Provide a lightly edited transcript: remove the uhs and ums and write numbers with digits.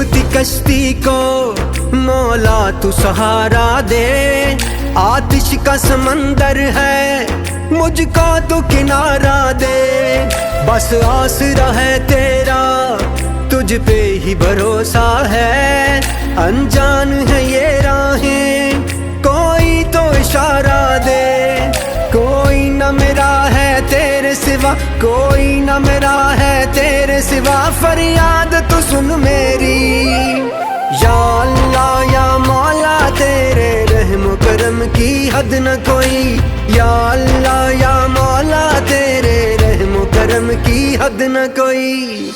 डूबती कश्ती को मौला तू सहारा दे। आतिश का समंदर है, मुझको तू किनारा दे। बस आसरा है तेरा, तुझ पे ही भरोसा है। अनजान है ये राहें, कोई तो इशारा दे। कोई न मेरा है तेरे सिवा, कोई न मेरा है तेरे सिवा। फरियाद तू सुन मेरी, या अल्लाह या मौला तेरे रहम करम की हद न कोई। या अल्लाह या मौला तेरे रहम करम की हद न कोई।